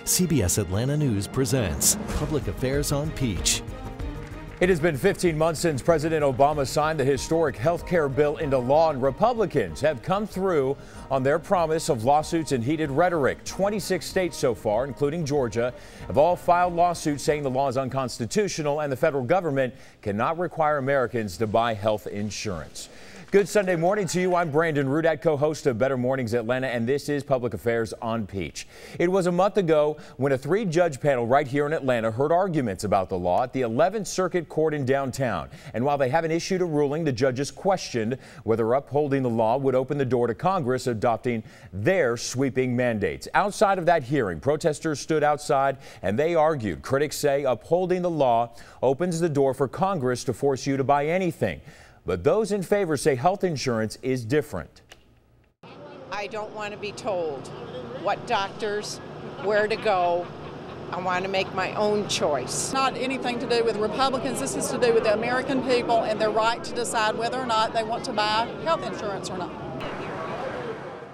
CBS Atlanta News presents Public Affairs on Peach. It has been 15 months since President Obama signed the historic health care bill into law, and Republicans have come through on their promise of lawsuits and heated rhetoric. 26 states so far, including Georgia, have all filed lawsuits saying the law is unconstitutional and the federal government cannot require Americans to buy health insurance. Good Sunday morning to you. I'm Brandon Rudat, co-host of Better Mornings Atlanta, and this is Public Affairs on Peach. It was a month ago when a 3-judge panel right here in Atlanta heard arguments about the law at the 11th Circuit Court in downtown. And while they haven't issued a ruling, the judges questioned whether upholding the law would open the door to Congress adopting their sweeping mandates. Outside of that hearing, protesters stood outside and they argued. Critics say upholding the law opens the door for Congress to force you to buy anything. But those in favor say health insurance is different. I don't want to be told what doctors, where to go. I want to make my own choice. Not anything to do with Republicans. This is to do with the American people and their right to decide whether or not they want to buy health insurance or not.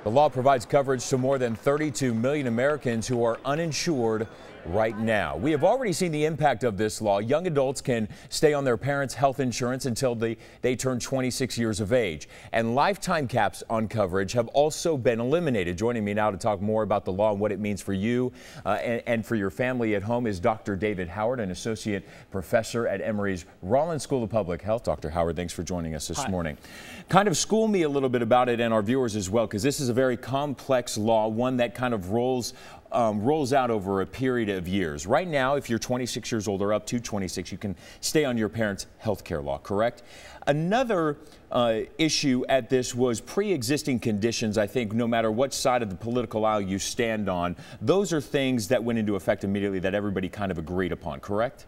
The law provides coverage to more than 32 million Americans who are uninsured right now. We have already seen the impact of this law. Young adults can stay on their parents' health insurance until they turn 26 years of age. And lifetime caps on coverage have also been eliminated. Joining me now to talk more about the law and what it means for you and for your family at home is Dr. David Howard, an associate professor at Emory's Rollins School of Public Health. Dr. Howard, thanks for joining us this morning. Kind of school me a little bit about it and our viewers as well, because this is a very complex law, one that kind of rolls out over a period of years. Right now, if you're 26 years old or up to 26, you can stay on your parents' health care law, correct? Another issue at this was pre-existing conditions. I think no matter what side of the political aisle you stand on, those are things that went into effect immediately that everybody kind of agreed upon, correct?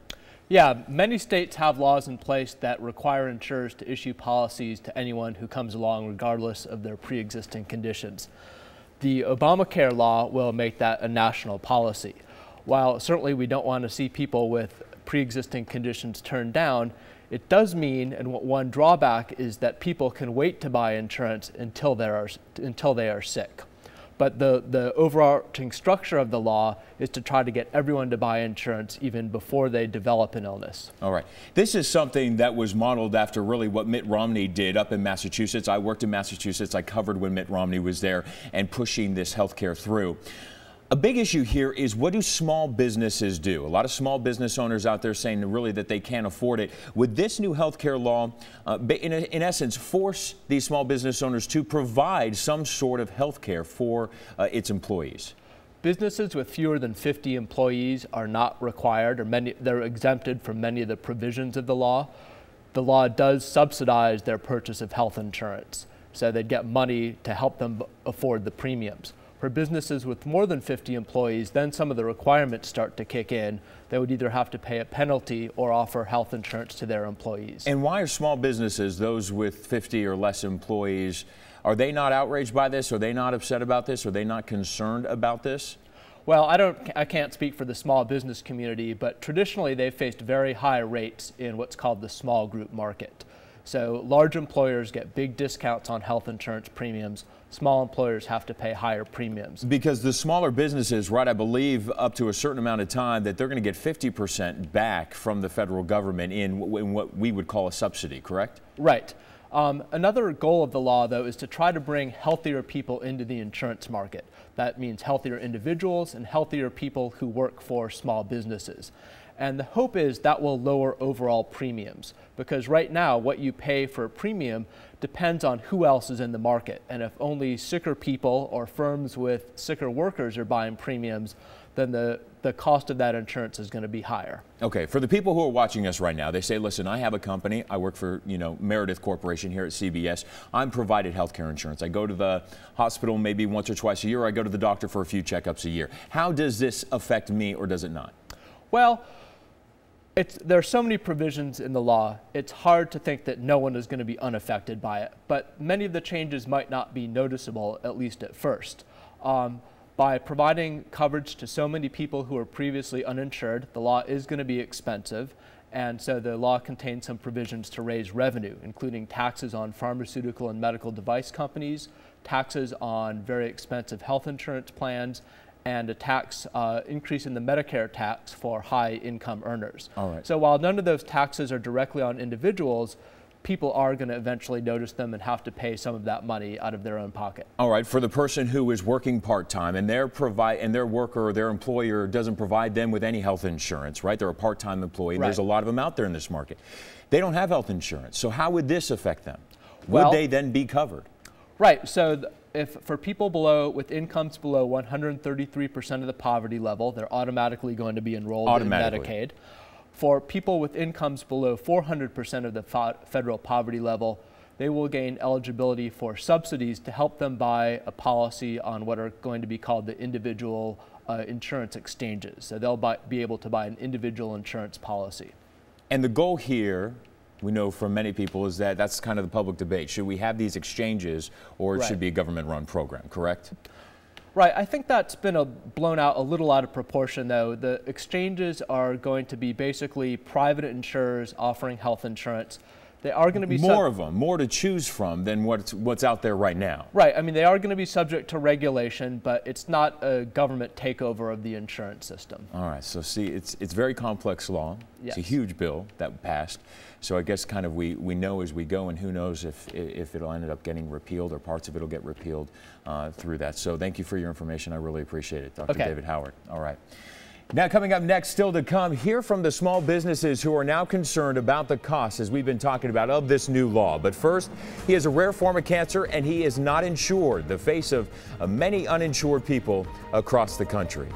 Yeah, many states have laws in place that require insurers to issue policies to anyone who comes along regardless of their pre-existing conditions. The Obamacare law will make that a national policy. While certainly we don't want to see people with pre-existing conditions turned down, it does mean, and one drawback is that people can wait to buy insurance until they are sick. But the overarching structure of the law is to try to get everyone to buy insurance even before they develop an illness. All right. This is something that was modeled after really what Mitt Romney did up in Massachusetts. I worked in Massachusetts. I covered when Mitt Romney was there and pushing this health care through. A big issue here is, what do small businesses do? A lot of small business owners out there saying really that they can't afford it. Would this new health care law, in essence, force these small business owners to provide some sort of health care for its employees? Businesses with fewer than 50 employees are not required, or they're exempted from many of the provisions of the law. The law does subsidize their purchase of health insurance, so they'd get money to help them afford the premiums. For businesses with more than 50 employees, then some of the requirements start to kick in. They would either have to pay a penalty or offer health insurance to their employees. And why are small businesses, those with 50 or less employees, are they not outraged by this? Are they not upset about this? Are they not concerned about this? Well, I can't speak for the small business community, but traditionally they've faced very high rates in what's called the small group market. So large employers get big discounts on health insurance premiums. Small employers have to pay higher premiums. Because the smaller businesses, right, I believe up to a certain amount of time that they're going to get 50% back from the federal government in what we would call a subsidy, correct? Right. Another goal of the law, though, is to try to bring healthier people into the insurance market. That means healthier individuals and healthier people who work for small businesses. And the hope is that will lower overall premiums, because right now what you pay for a premium depends on who else is in the market. And if only sicker people or firms with sicker workers are buying premiums, then the cost of that insurance is going to be higher. Okay, for the people who are watching us right now, they say, listen, I have a company. I work for, Meredith Corporation here at CBS. I'm provided health care insurance. I go to the hospital maybe once or twice a year. I go to the doctor for a few checkups a year. How does this affect me, or does it not? Well, there are so many provisions in the law, it's hard to think that no one is going to be unaffected by it. But many of the changes might not be noticeable, at least at first. By providing coverage to so many people who are previously uninsured, the law is going to be expensive. And so the law contains some provisions to raise revenue, including taxes on pharmaceutical and medical device companies, taxes on very expensive health insurance plans, and a tax increase in the Medicare tax for high income earners. All right. So while none of those taxes are directly on individuals, people are going to eventually notice them and have to pay some of that money out of their own pocket. All right, for the person who is working part-time and their worker or their employer doesn't provide them with any health insurance, right? They're a part-time employee. Right. There's a lot of them out there in this market. They don't have health insurance. So how would this affect them? Well, Would they then be covered? Right. So if for people with incomes below 133% of the poverty level, they're automatically going to be enrolled in Medicaid. For people with incomes below 400% of the federal poverty level, they will gain eligibility for subsidies to help them buy a policy on what are going to be called the individual insurance exchanges. So they'll be able to buy an individual insurance policy. And the goal here, we know from many people, is that that's kind of the public debate. Should we have these exchanges, or it should be a government-run program, correct? Right. I think that's been blown out a little out of proportion, though. The exchanges are going to be basically private insurers offering health insurance. They are going to be more of them, more to choose from than what's out there right now. Right. I mean, they are going to be subject to regulation, but it's not a government takeover of the insurance system. All right. So see, it's very complex law. Yes. It's a huge bill that passed. So I guess kind of we know as we go, and who knows if it'll end up getting repealed or parts of it will get repealed through that. So thank you for your information. I really appreciate it, Dr. David Howard. All right. Now, coming up next, still to come, hear from the small businesses who are now concerned about the costs, as we've been talking about, of this new law. But first, he has a rare form of cancer and he is not insured, the face of many uninsured people across the country.